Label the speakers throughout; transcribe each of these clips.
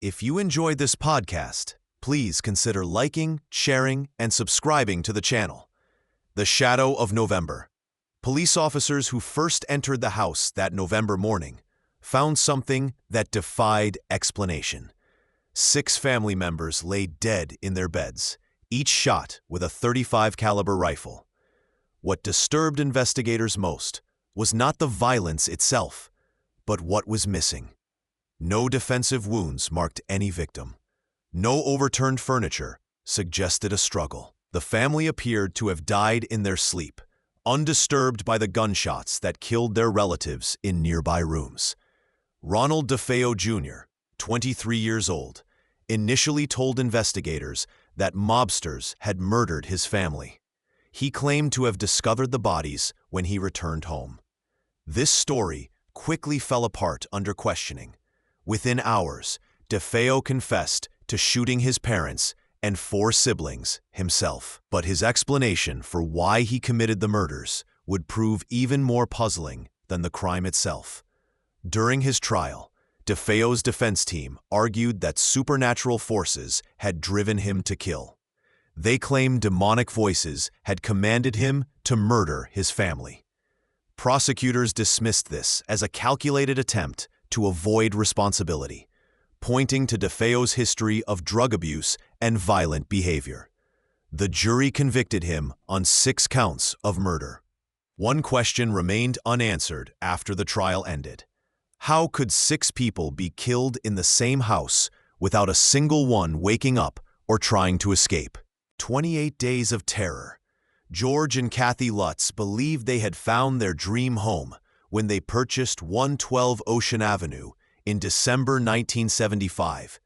Speaker 1: If you enjoyed this podcast, please consider liking, sharing, and subscribing to the channel. The Shadow of November. Police officers who first entered the house that November morning found something that defied explanation. 6 family members lay dead in their beds, each shot with a .35 caliber rifle. What disturbed investigators most was not the violence itself, but what was missing. No defensive wounds marked any victim. No overturned furniture suggested a struggle. The family appeared to have died in their sleep, undisturbed by the gunshots that killed their relatives in nearby rooms. Ronald DeFeo Jr., 23 years old, initially told investigators that mobsters had murdered his family. He claimed to have discovered the bodies when he returned home. This story quickly fell apart under questioning. Within hours, DeFeo confessed to shooting his parents and 4 siblings himself. But his explanation for why he committed the murders would prove even more puzzling than the crime itself. During his trial, DeFeo's defense team argued that supernatural forces had driven him to kill. They claimed demonic voices had commanded him to murder his family. Prosecutors dismissed this as a calculated attempt to avoid responsibility, pointing to DeFeo's history of drug abuse and violent behavior. The jury convicted him on 6 counts of murder. One question remained unanswered after the trial ended. How could 6 people be killed in the same house without a single one waking up or trying to escape? 28 days of terror. George and Kathy Lutz believed they had found their dream home when they purchased 112 Ocean Avenue in December 1975.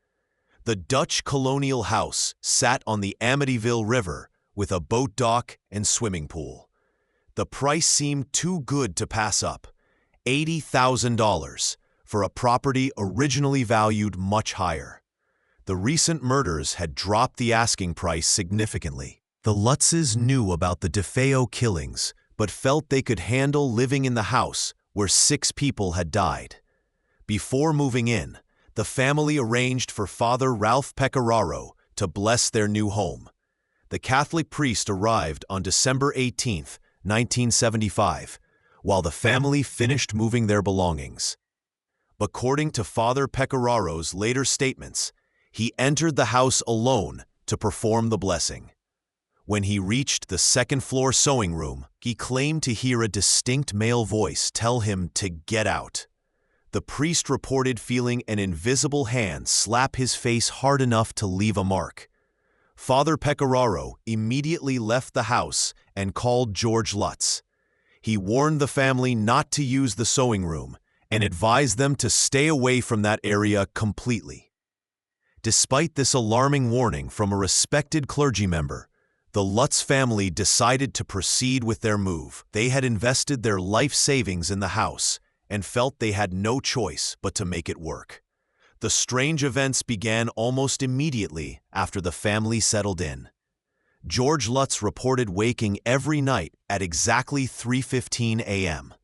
Speaker 1: The Dutch colonial house sat on the Amityville River with a boat dock and swimming pool. The price seemed too good to pass up, $80,000, for a property originally valued much higher. The recent murders had dropped the asking price significantly. The Lutzes knew about the DeFeo killings, but felt they could handle living in the house where 6 people had died. Before moving in, the family arranged for Father Ralph Pecoraro to bless their new home. The Catholic priest arrived on December 18, 1975, while the family finished moving their belongings. According to Father Pecораro's later statements, he entered the house alone to perform the blessing. When he reached the second-floor sewing room, he claimed to hear a distinct male voice tell him to get out. The priest reported feeling an invisible hand slap his face hard enough to leave a mark. Father Pecoraro immediately left the house and called George Lutz. He warned the family not to use the sewing room and advised them to stay away from that area completely. Despite this alarming warning from a respected clergy member, the Lutz family decided to proceed with their move. They had invested their life savings in the house and felt they had no choice but to make it work. The strange events began almost immediately after the family settled in. George Lutz reported waking every night at exactly 3:15 a.m.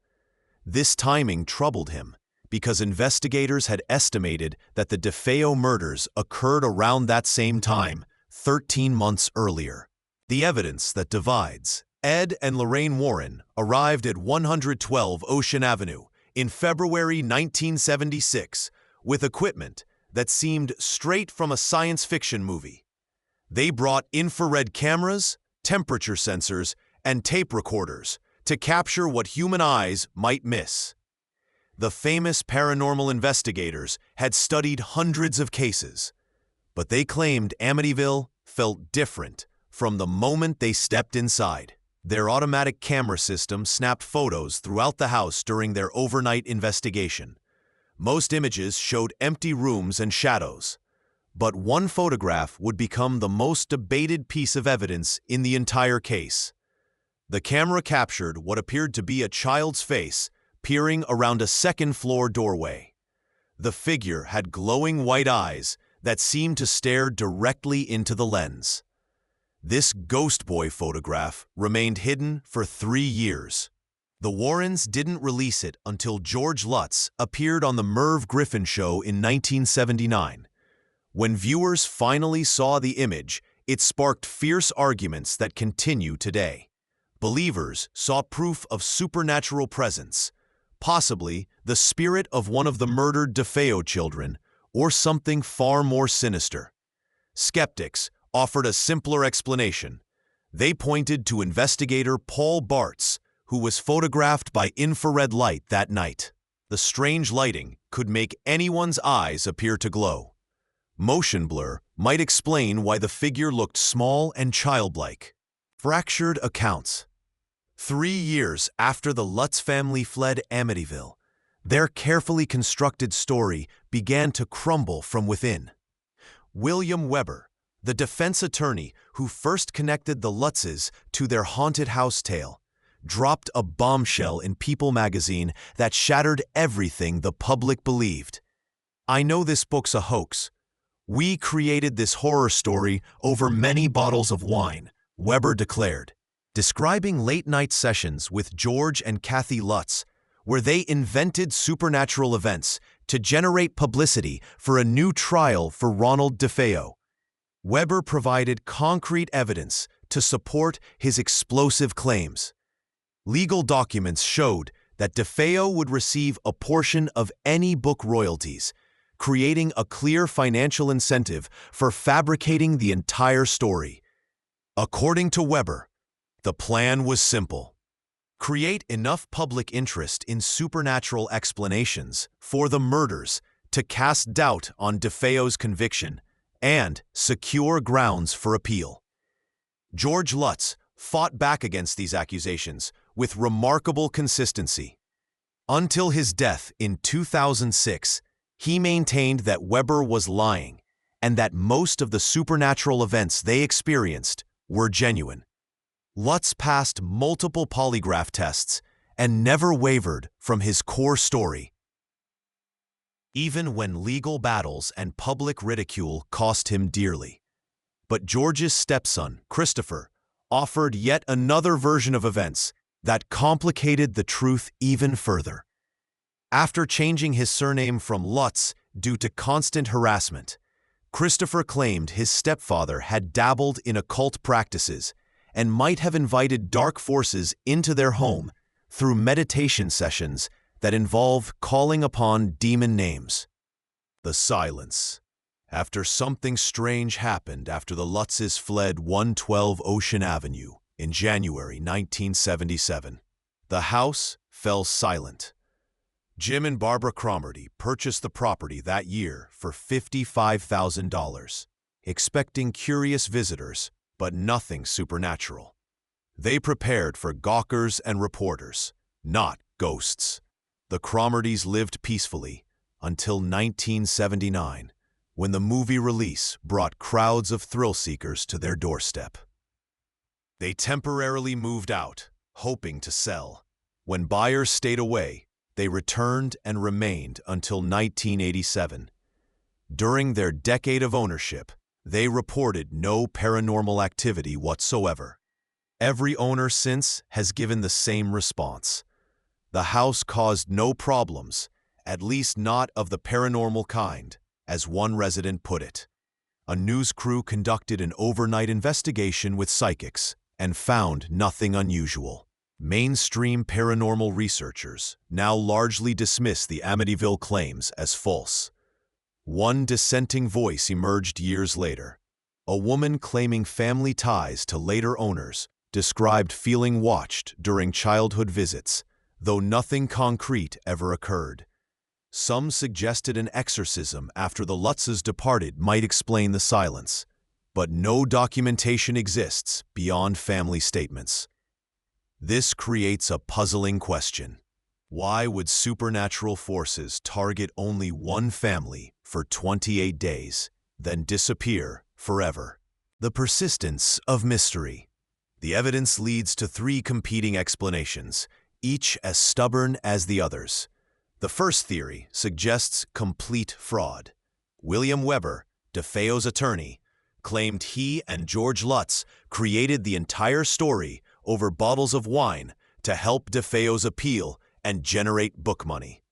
Speaker 1: This timing troubled him because investigators had estimated that the DeFeo murders occurred around that same time, 13 months earlier. The evidence that divides. Ed and Lorraine Warren arrived at 112 Ocean Avenue in February 1976 with equipment that seemed straight from a science fiction movie. They brought infrared cameras, temperature sensors, and tape recorders to capture what human eyes might miss. The famous paranormal investigators had studied hundreds of cases, but they claimed Amityville felt different from the moment they stepped inside. Their automatic camera system snapped photos throughout the house during their overnight investigation. Most images showed empty rooms and shadows, but one photograph would become the most debated piece of evidence in the entire case. The camera captured what appeared to be a child's face peering around a second-floor doorway. The figure had glowing white eyes that seemed to stare directly into the lens. This ghost boy photograph remained hidden for 3 years. The Warrens didn't release it until George Lutz appeared on the Merv Griffin Show in 1979, When viewers finally saw the image, it sparked fierce arguments that continue today. Believers saw proof of supernatural presence, possibly the spirit of one of the murdered DeFeo children, or something far more sinister. Skeptics offered a simpler explanation. They pointed to investigator Paul Bartz, who was photographed by infrared light that night. The strange lighting could make anyone's eyes appear to glow. Motion blur might explain why the figure looked small and childlike. Fractured accounts. 3 years after the Lutz family fled Amityville, their carefully constructed story began to crumble from within. William Weber, the defense attorney who first connected the Lutzes to their haunted house tale, dropped a bombshell in People magazine that shattered everything the public believed. "I know this book's a hoax. We created this horror story over many bottles of wine," Weber declared, describing late-night sessions with George and Kathy Lutz, where they invented supernatural events to generate publicity for a new trial for Ronald DeFeo. Weber provided concrete evidence to support his explosive claims. Legal documents showed that DeFeo would receive a portion of any book royalties, creating a clear financial incentive for fabricating the entire story. According to Weber, the plan was simple: create enough public interest in supernatural explanations for the murders to cast doubt on DeFeo's conviction and secure grounds for appeal. George Lutz fought back against these accusations with remarkable consistency. Until his death in 2006, he maintained that Weber was lying and that most of the supernatural events they experienced were genuine. Lutz passed multiple polygraph tests and never wavered from his core story. Even when legal battles and public ridicule cost him dearly. But George's stepson, Christopher, offered yet another version of events that complicated the truth even further. After changing his surname from Lutz due to constant harassment, Christopher claimed his stepfather had dabbled in occult practices and might have invited dark forces into their home through meditation sessions that involve calling upon demon names. The silence. After something strange happened after the Lutzes fled 112 Ocean Avenue in January 1977, the house fell silent. Jim and Barbara Cromartie purchased the property that year for $55,000, expecting curious visitors, but nothing supernatural. They prepared for gawkers and reporters, not ghosts. The Cromarties lived peacefully until 1979, when the movie release brought crowds of thrill-seekers to their doorstep. They temporarily moved out, hoping to sell. When buyers stayed away, they returned and remained until 1987. During their decade of ownership, they reported no paranormal activity whatsoever. Every owner since has given the same response. The house caused no problems, at least not of the paranormal kind, as one resident put it. A news crew conducted an overnight investigation with psychics and found nothing unusual. Mainstream paranormal researchers now largely dismiss the Amityville claims as false. One dissenting voice emerged years later. A woman claiming family ties to later owners described feeling watched during childhood visits, though nothing concrete ever occurred. Some suggested an exorcism after the Lutzes departed might explain the silence, but no documentation exists beyond family statements. This creates a puzzling question. Why would supernatural forces target only one family for 28 days, then disappear forever? The persistence of mystery. The evidence leads to 3 competing explanations, each as stubborn as the others. The first theory suggests complete fraud. William Weber, DeFeo's attorney, claimed he and George Lutz created the entire story over bottles of wine to help DeFeo's appeal and generate book money.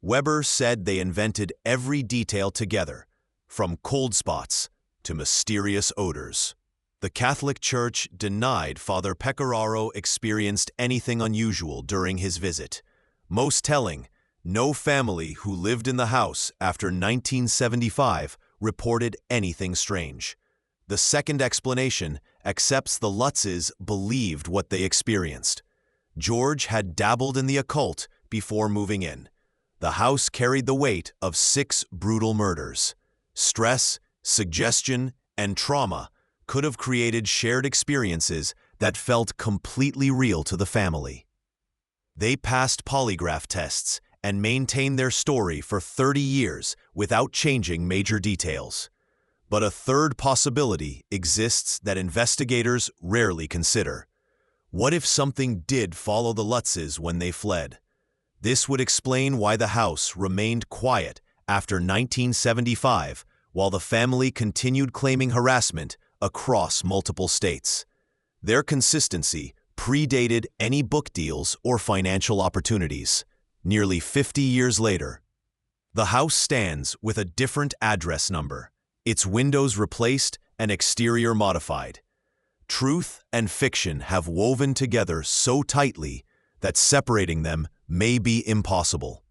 Speaker 1: Weber said they invented every detail together, from cold spots to mysterious odors. The Catholic Church denied Father Pecoraro experienced anything unusual during his visit. Most telling, no family who lived in the house after 1975 reported anything strange. The second explanation accepts the Lutzes believed what they experienced. George had dabbled in the occult before moving in. The house carried the weight of 6 brutal murders. Stress, suggestion, and trauma could have created shared experiences that felt completely real to the family. They passed polygraph tests and maintained their story for 30 years without changing major details. But a third possibility exists that investigators rarely consider. What if something did follow the Lutzes when they fled? This would explain why the house remained quiet after 1975 while the family continued claiming harassment across multiple states. Their consistency predated any book deals or financial opportunities. Nearly 50 years later, the house stands with a different address number, its windows replaced and exterior modified. Truth and fiction have woven together so tightly that separating them may be impossible.